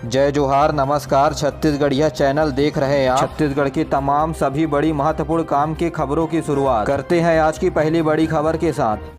जय जोहार, नमस्कार। छत्तीसगढ़िया चैनल देख रहे हैं आप। छत्तीसगढ़ की तमाम सभी बड़ी महत्वपूर्ण काम की खबरों की शुरुआत करते हैं आज की पहली बड़ी खबर के साथ।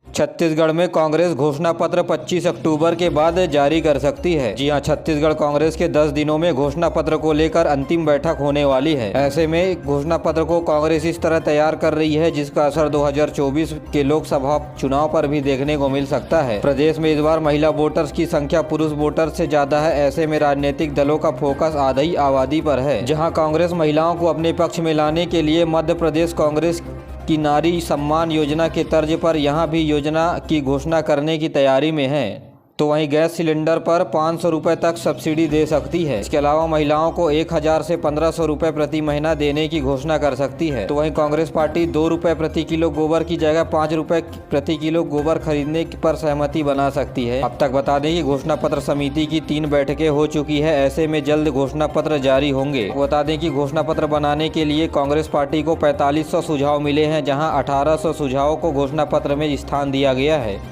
छत्तीसगढ़ में कांग्रेस घोषणा पत्र 25 अक्टूबर के बाद जारी कर सकती है। जी हां, छत्तीसगढ़ कांग्रेस के 10 दिनों में घोषणा पत्र को लेकर अंतिम बैठक होने वाली है। ऐसे में घोषणा पत्र को कांग्रेस इस तरह तैयार कर रही है जिसका असर 2024 के लोकसभा चुनाव पर भी देखने को मिल सकता है। प्रदेश में इस बार महिला वोटर्स की संख्या पुरुष वोटर्स से ज्यादा है। ऐसे में राजनीतिक दलों का फोकस आधी आबादी पर है। जहाँ कांग्रेस महिलाओं को अपने पक्ष में लाने के लिए मध्य प्रदेश कांग्रेस की नारी सम्मान योजना के तर्ज पर यहां भी योजना की घोषणा करने की तैयारी में है। तो वहीं गैस सिलेंडर पर 500 रुपये तक सब्सिडी दे सकती है। इसके अलावा महिलाओं को 1000 से 1500 रुपये प्रति महीना देने की घोषणा कर सकती है। तो वहीं कांग्रेस पार्टी 2 रुपये प्रति किलो गोबर की जगह 5 रुपये प्रति किलो गोबर खरीदने पर सहमति बना सकती है। अब तक बता दें कि घोषणा पत्र समिति की 3 बैठकें हो चुकी है। ऐसे में जल्द घोषणा पत्र जारी होंगे। बता दें कि घोषणा पत्र बनाने के लिए कांग्रेस पार्टी को 4500 सुझाव मिले हैं, जहाँ 1800 सुझावों को घोषणा पत्र में स्थान दिया गया है।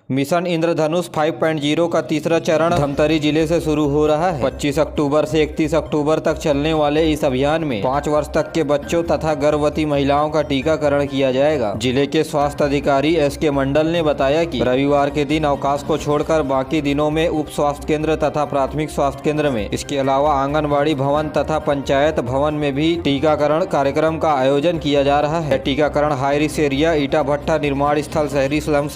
मिशन इंद्रधनुष 5.0 का तीसरा चरण धमतरी जिले से शुरू हो रहा है। 25 अक्टूबर से 31 अक्टूबर तक चलने वाले इस अभियान में 5 वर्ष तक के बच्चों तथा गर्भवती महिलाओं का टीकाकरण किया जाएगा। जिले के स्वास्थ्य अधिकारी SK मंडल ने बताया कि रविवार के दिन अवकाश को छोड़कर बाकी दिनों में उप स्वास्थ्य केंद्र तथा प्राथमिक स्वास्थ्य केंद्र में, इसके अलावा आंगनबाड़ी भवन तथा पंचायत भवन में भी टीकाकरण कार्यक्रम का आयोजन किया जा रहा है। टीकाकरण हाई रिस्क एरिया, ईटा भट्टा निर्माण स्थल, शहरी स्लम,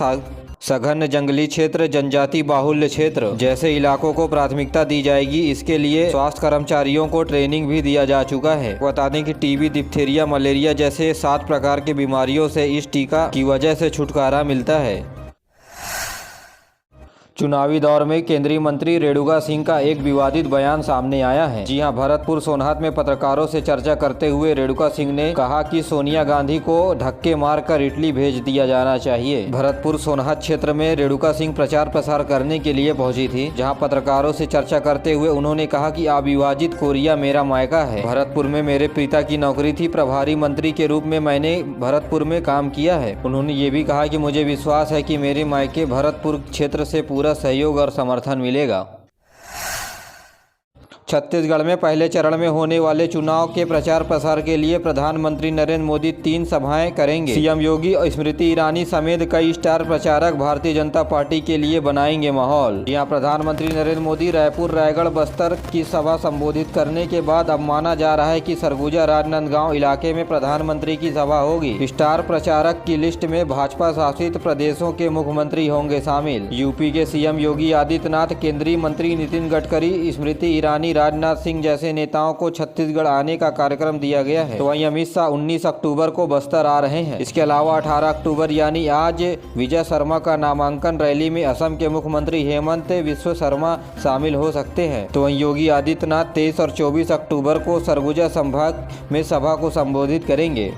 सघन जंगली क्षेत्र, जनजाति बाहुल्य क्षेत्र जैसे इलाकों को प्राथमिकता दी जाएगी। इसके लिए स्वास्थ्य कर्मचारियों को ट्रेनिंग भी दिया जा चुका है। बता दें कि टीबी, डिप्थीरिया, मलेरिया जैसे 7 प्रकार की बीमारियों से इस टीका की वजह से छुटकारा मिलता है। चुनावी दौर में केंद्रीय मंत्री रेणुका सिंह का एक विवादित बयान सामने आया है। जी हां, भरतपुर सोनहत में पत्रकारों से चर्चा करते हुए रेणुका सिंह ने कहा कि सोनिया गांधी को धक्के मारकर इटली भेज दिया जाना चाहिए। भरतपुर सोनहत क्षेत्र में रेणुका सिंह प्रचार प्रसार करने के लिए पहुंची थी, जहां पत्रकारों से चर्चा करते हुए उन्होंने कहा कि अविभाजित कोरिया मेरा मायका है। भरतपुर में मेरे पिता की नौकरी थी। प्रभारी मंत्री के रूप में मैंने भरतपुर में काम किया है। उन्होंने ये भी कहा कि मुझे विश्वास है कि मेरे मायके भरतपुर क्षेत्र से पूरा सहयोग और समर्थन मिलेगा। छत्तीसगढ़ में पहले चरण में होने वाले चुनाव के प्रचार प्रसार के लिए प्रधानमंत्री नरेंद्र मोदी 3 सभाएं करेंगे। सीएम योगी और स्मृति ईरानी समेत कई स्टार प्रचारक भारतीय जनता पार्टी के लिए बनाएंगे माहौल। यहाँ प्रधानमंत्री नरेंद्र मोदी रायपुर, रायगढ़, बस्तर की सभा संबोधित करने के बाद अब माना जा रहा है कि सरगुजा राजनांदगांव इलाके में प्रधानमंत्री की सभा होगी। स्टार प्रचारक की लिस्ट में भाजपा शासित प्रदेशों के मुख्यमंत्री होंगे शामिल। यूपी के सीएम योगी आदित्यनाथ, केंद्रीय मंत्री नितिन गडकरी, स्मृति ईरानी, राजनाथ सिंह जैसे नेताओं को छत्तीसगढ़ आने का कार्यक्रम दिया गया है। तो वहीं अमित शाह 19 अक्टूबर को बस्तर आ रहे हैं। इसके अलावा 18 अक्टूबर यानी आज विजय शर्मा का नामांकन रैली में असम के मुख्यमंत्री हेमंत बिस्वा शर्मा शामिल हो सकते हैं। तो वहीं योगी आदित्यनाथ 23 और 24 अक्टूबर को सरगुजा संभाग में सभा को संबोधित करेंगे।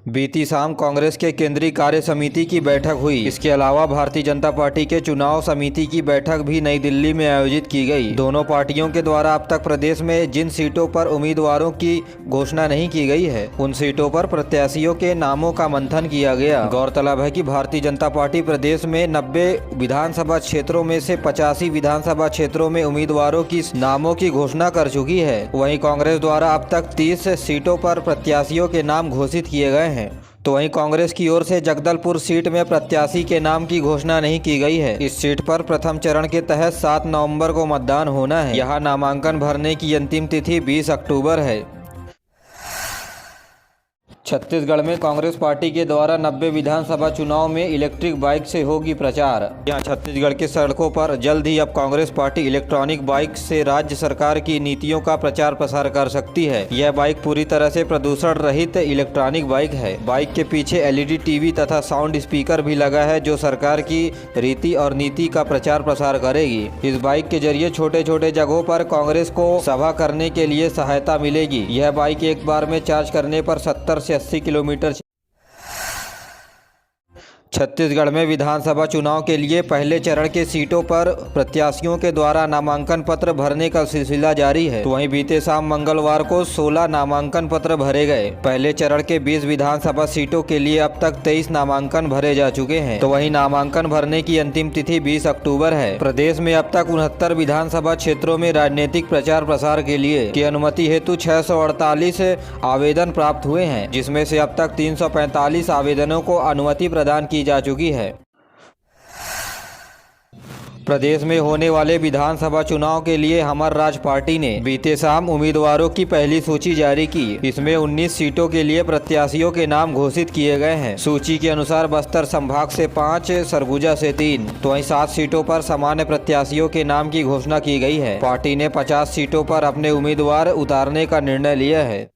बीती शाम कांग्रेस के केंद्रीय कार्य समिति की बैठक हुई। इसके अलावा भारतीय जनता पार्टी के चुनाव समिति की बैठक भी नई दिल्ली में आयोजित की गई। दोनों पार्टियों के द्वारा अब तक प्रदेश में जिन सीटों पर उम्मीदवारों की घोषणा नहीं की गई है, उन सीटों पर प्रत्याशियों के नामों का मंथन किया गया। गौरतलब है कि भारतीय जनता पार्टी प्रदेश में 90 विधानसभा क्षेत्रों में से 85 विधानसभा क्षेत्रों में उम्मीदवारों की नामों की घोषणा कर चुकी है। वहीं कांग्रेस द्वारा अब तक 30 सीटों पर प्रत्याशियों के नाम घोषित किए गए हैं। तो वहीं कांग्रेस की ओर से जगदलपुर सीट में प्रत्याशी के नाम की घोषणा नहीं की गई है। इस सीट पर प्रथम चरण के तहत 7 नवंबर को मतदान होना है। यहाँ नामांकन भरने की अंतिम तिथि 20 अक्टूबर है। छत्तीसगढ़ में कांग्रेस पार्टी के द्वारा 90 विधानसभा चुनाव में इलेक्ट्रिक बाइक से होगी प्रचार। यहाँ छत्तीसगढ़ के सड़कों पर जल्द ही अब कांग्रेस पार्टी इलेक्ट्रॉनिक बाइक से राज्य सरकार की नीतियों का प्रचार प्रसार कर सकती है। यह बाइक पूरी तरह से प्रदूषण रहित इलेक्ट्रॉनिक बाइक है। बाइक के पीछे LED टीवी तथा साउंड स्पीकर भी लगा है, जो सरकार की रीति और नीति का प्रचार प्रसार करेगी। इस बाइक के जरिए छोटे छोटे जगहों पर कांग्रेस को सभा करने के लिए सहायता मिलेगी। यह बाइक एक बार में चार्ज करने पर 70 से 80 किलोमीटर छत्तीसगढ़ में विधानसभा चुनाव के लिए पहले चरण के सीटों पर प्रत्याशियों के द्वारा नामांकन पत्र भरने का सिलसिला जारी है। तो वहीं बीते शाम मंगलवार को 16 नामांकन पत्र भरे गए। पहले चरण के 20 विधानसभा सीटों के लिए अब तक 23 नामांकन भरे जा चुके हैं। तो वहीं नामांकन भरने की अंतिम तिथि 20 अक्टूबर है। प्रदेश में अब तक 69 विधानसभा क्षेत्रों में राजनीतिक प्रचार प्रसार के लिए की अनुमति हेतु 648 आवेदन प्राप्त हुए हैं, जिसमें से अब तक 345 आवेदनों को अनुमति प्रदान की जा चुकी है। प्रदेश में होने वाले विधानसभा चुनाव के लिए हमर राज पार्टी ने बीते शाम उम्मीदवारों की पहली सूची जारी की। इसमें 19 सीटों के लिए प्रत्याशियों के नाम घोषित किए गए हैं। सूची के अनुसार बस्तर संभाग से 5, सरगुजा से 3, तो वहीं 7 सीटों पर सामान्य प्रत्याशियों के नाम की घोषणा की गई है। पार्टी ने 50 सीटों पर अपने उम्मीदवार उतारने का निर्णय लिया है।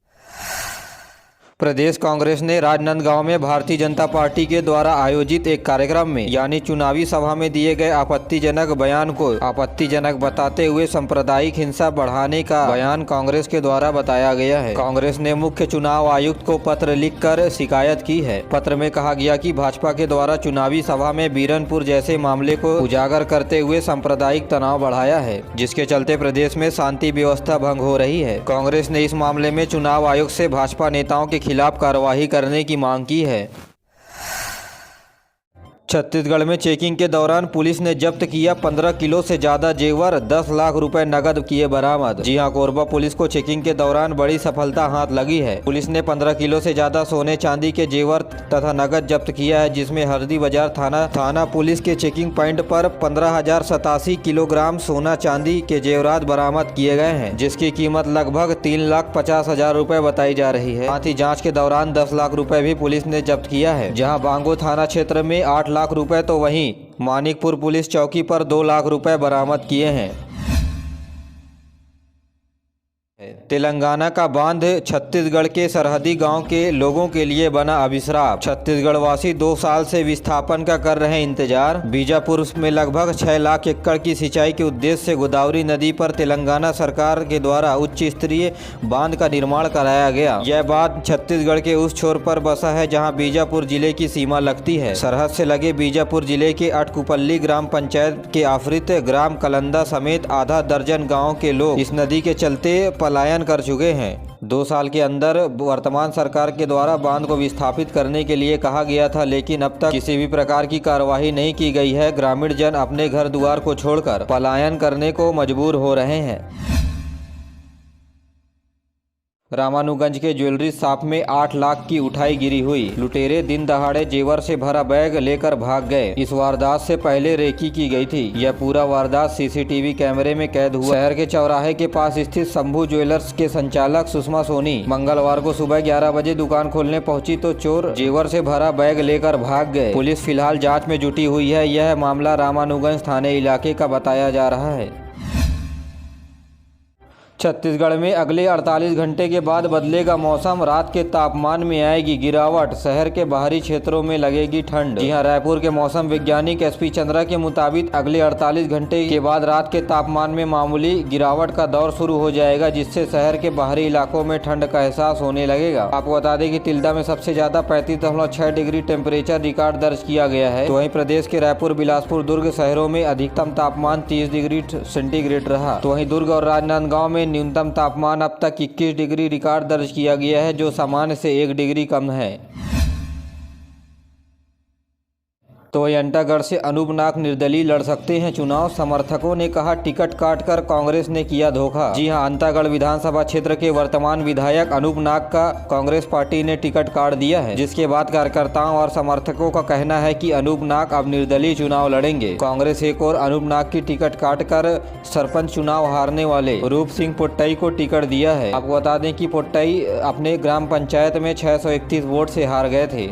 प्रदेश कांग्रेस ने राजनांदगांव में भारतीय जनता पार्टी के द्वारा आयोजित एक कार्यक्रम में यानी चुनावी सभा में दिए गए आपत्तिजनक बयान को आपत्तिजनक बताते हुए सांप्रदायिक हिंसा बढ़ाने का बयान कांग्रेस के द्वारा बताया गया है। कांग्रेस ने मुख्य चुनाव आयुक्त को पत्र लिखकर शिकायत की है। पत्र में कहा गया कि भाजपा के द्वारा चुनावी सभा में बीरनपुर जैसे मामले को उजागर करते हुए सांप्रदायिक तनाव बढ़ाया है, जिसके चलते प्रदेश में शांति व्यवस्था भंग हो रही है। कांग्रेस ने इस मामले में चुनाव आयोग से भाजपा नेताओं के खिलाफ कार्रवाई करने की मांग की है। छत्तीसगढ़ में चेकिंग के दौरान पुलिस ने जब्त किया 15 किलो से ज्यादा जेवर, 10 लाख रुपए नगद किए बरामद। जी हां, कोरबा पुलिस को चेकिंग के दौरान बड़ी सफलता हाथ लगी है। पुलिस ने 15 किलो से ज्यादा सोने चांदी के जेवर तथा नगद जब्त किया है, जिसमें हरदी बाजार थाना पुलिस के चेकिंग पॉइंट पर 15,087 किलोग्राम सोना चांदी के जेवरात बरामद किए गए हैं, जिसकी कीमत लगभग 3,50,000 रुपए बताई जा रही है। साथ ही जाँच के दौरान 10 लाख रुपए भी पुलिस ने जब्त किया है। जहाँ बांगो थाना क्षेत्र में 8 लाख रुपए तो वहीं मानिकपुर पुलिस चौकी पर 2 लाख रुपए बरामद किए हैं। तेलंगाना का बांध छत्तीसगढ़ के सरहदी गांव के लोगों के लिए बना अभिशाप। छत्तीसगढ़ वासी 2 साल से विस्थापन का कर रहे इंतजार। बीजापुर में लगभग 6 लाख एकड़ की सिंचाई के उद्देश्य से गोदावरी नदी पर तेलंगाना सरकार के द्वारा उच्च स्तरीय बांध का निर्माण कराया गया। यह बांध छत्तीसगढ़ के उस छोर पर बसा है जहाँ बीजापुर जिले की सीमा लगती है। सरहद से लगे बीजापुर जिले के अटकुपल्ली ग्राम पंचायत के आफरित ग्राम कलंदा समेत आधा दर्जन गाँव के लोग इस नदी के चलते पलायन कर चुके हैं। 2 साल के अंदर वर्तमान सरकार के द्वारा बांध को विस्थापित करने के लिए कहा गया था, लेकिन अब तक किसी भी प्रकार की कार्रवाई नहीं की गई है। ग्रामीण जन अपने घर द्वार को छोड़कर पलायन करने को मजबूर हो रहे हैं। रामानुगंज के ज्वेलरी शॉप में 8 लाख की उठाई गिरी हुई। लुटेरे दिन दहाड़े जेवर से भरा बैग लेकर भाग गए। इस वारदात से पहले रेकी की गई थी। यह पूरा वारदात सीसीटीवी कैमरे में कैद हुआ। शहर के चौराहे के पास स्थित शंभू ज्वेलर्स के संचालक सुषमा सोनी मंगलवार को सुबह 11 बजे दुकान खोलने पहुंची तो चोर जेवर से भरा बैग लेकर भाग गए। पुलिस फिलहाल जाँच में जुटी हुई है। यह मामला रामानुगंज थाने इलाके का बताया जा रहा है। छत्तीसगढ़ में अगले 48 घंटे के बाद बदलेगा मौसम। रात के तापमान में आएगी गिरावट। शहर के बाहरी क्षेत्रों में लगेगी ठंड। जी हां, रायपुर के मौसम वैज्ञानिक एसपी चंद्रा के मुताबिक अगले 48 घंटे के बाद रात के तापमान में मामूली गिरावट का दौर शुरू हो जाएगा, जिससे शहर के बाहरी इलाकों में ठंड का एहसास होने लगेगा। आपको बता दें कि तिल्दा में सबसे ज्यादा 35.6 डिग्री टेम्परेचर रिकॉर्ड दर्ज किया गया है। तो वहीं प्रदेश के रायपुर, बिलासपुर, दुर्ग शहरों में अधिकतम तापमान 30 डिग्री सेंटीग्रेड रहा। तो वहीं दुर्ग और राजनांदगांव में न्यूनतम तापमान अब तक 21 डिग्री रिकॉर्ड दर्ज किया गया है, जो सामान्य से 1 डिग्री कम है। तो अंतागढ़ से अनूप नाग निर्दलीय लड़ सकते हैं चुनाव। समर्थकों ने कहा टिकट काटकर कांग्रेस ने किया धोखा। जी हां, अंतागढ़ विधानसभा क्षेत्र के वर्तमान विधायक अनूप नाग का कांग्रेस पार्टी ने टिकट काट दिया है, जिसके बाद कार्यकर्ताओं और समर्थकों का कहना है कि अनूप नाग अब निर्दलीय चुनाव लड़ेंगे। कांग्रेस एक और अनूप नाग की टिकट काटकर सरपंच चुनाव हारने वाले रूप सिंह पोट्टई को टिकट दिया है। आपको बता दें कि पोट्टई अपने ग्राम पंचायत में 631 वोट से हार गए थे।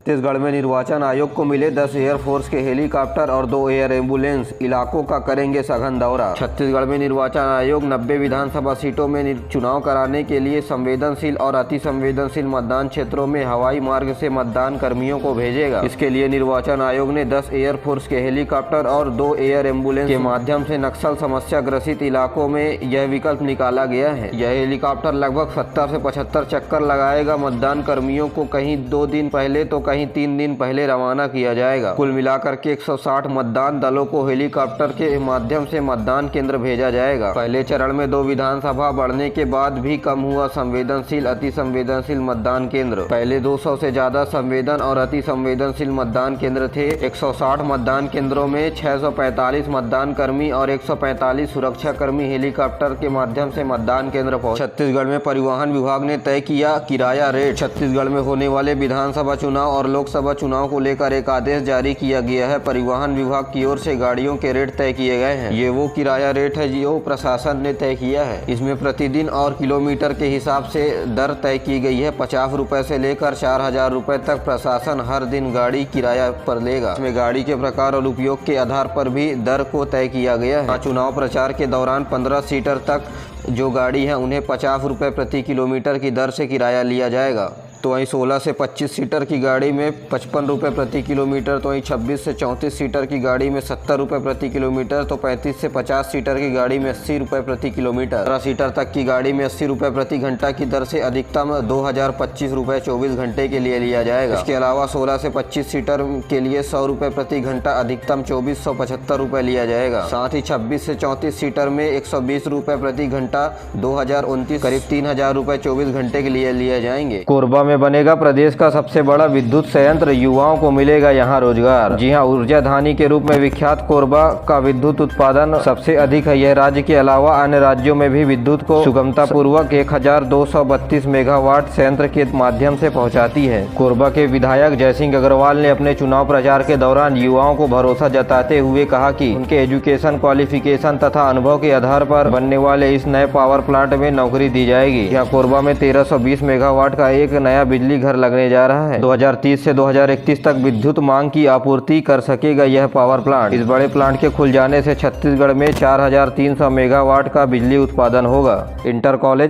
छत्तीसगढ़ में निर्वाचन आयोग को मिले 10 एयरफोर्स के हेलीकॉप्टर और 2 एयर एम्बुलेंस, इलाकों का करेंगे सघन दौरा। छत्तीसगढ़ में निर्वाचन आयोग 90 विधानसभा सीटों में चुनाव कराने के लिए संवेदनशील और अति संवेदनशील मतदान क्षेत्रों में हवाई मार्ग से मतदान कर्मियों को भेजेगा। इसके लिए निर्वाचन आयोग ने 10 एयरफोर्स के हेलीकॉप्टर और 2 एयर एम्बुलेंस के माध्यम से नक्सल समस्या ग्रसित इलाकों में यह विकल्प निकाला गया है। यह हेलीकॉप्टर लगभग 70 से 75 चक्कर लगाएगा। मतदान कर्मियों को कहीं 2 दिन पहले तो कहीं 3 दिन पहले रवाना किया जाएगा। कुल मिलाकर के 160 मतदान दलों को हेलीकॉप्टर के माध्यम से मतदान केंद्र भेजा जाएगा। पहले चरण में 2 विधानसभा बढ़ने के बाद भी कम हुआ संवेदनशील अति संवेदनशील मतदान केंद्र। पहले 200 से ज्यादा संवेदन और अति संवेदनशील मतदान केंद्र थे। 160 मतदान केंद्रों में 645 मतदान कर्मी और 145 सुरक्षा कर्मी हेलीकॉप्टर के माध्यम से मतदान केंद्र पहुंचे। छत्तीसगढ़ में परिवहन विभाग ने तय किया किराया रेट। छत्तीसगढ़ में होने वाले विधानसभा चुनाव और लोकसभा चुनाव को लेकर एक आदेश जारी किया गया है। परिवहन विभाग की ओर से गाड़ियों के रेट तय किए गए हैं। ये वो किराया रेट है जो प्रशासन ने तय किया है। इसमें प्रतिदिन और किलोमीटर के हिसाब से दर तय की गई है। 50 रुपए से लेकर 4000 रुपए तक प्रशासन हर दिन गाड़ी किराया पर लेगा। इसमें गाड़ी के प्रकार और उपयोग के आधार पर भी दर को तय किया गया है। चुनाव प्रचार के दौरान 15 सीटर तक जो गाड़ी है उन्हें 50 रुपए प्रति किलोमीटर की दर से किराया लिया जाएगा। तो वहीं 16 से 25 सीटर की गाड़ी में 55 रुपये प्रति किलोमीटर, तो वहीं 26 से 34 सीटर की गाड़ी में 70 रुपये प्रति किलोमीटर, तो 35 से 50 सीटर की गाड़ी में 80 रुपये प्रति किलोमीटर, 18 सीटर तक की गाड़ी में 80 रुपये प्रति घंटा की दर से अधिकतम 2025 रुपये 24 घंटे के लिए लिया जाएगा। इसके अलावा 16 से 25 सीटर के लिए 100 रुपये प्रति घंटा अधिकतम 2475 रुपये लिया जाएगा। साथ ही 26 से 34 सीटर में 120 रुपये प्रति घंटा 2029 करीब 3000 रुपये 24 घंटे के लिए लिए जाएंगे। कोरबा में बनेगा प्रदेश का सबसे बड़ा विद्युत संयंत्र, युवाओं को मिलेगा यहां रोजगार। जी हां, ऊर्जा धानी के रूप में विख्यात कोरबा का विद्युत उत्पादन सबसे अधिक है। यह राज्य के अलावा अन्य राज्यों में भी विद्युत को सुगमता पूर्वक 1232 मेगावाट संयंत्र के माध्यम से पहुंचाती है। कोरबा के विधायक जयसिंह अग्रवाल ने अपने चुनाव प्रचार के दौरान युवाओं को भरोसा जताते हुए कहा कि उनके एजुकेशन, क्वालिफिकेशन तथा अनुभव के आधार पर बनने वाले इस नए पावर प्लांट में नौकरी दी जाएगी। यहाँ कोरबा में 1320 मेगावाट का एक नया बिजली घर लगने जा रहा है। 2030 से 2031 तक विद्युत मांग की आपूर्ति कर सकेगा यह पावर प्लांट। इस बड़े प्लांट के खुल जाने से छत्तीसगढ़ में 4300 मेगावाट का बिजली उत्पादन होगा। Inter college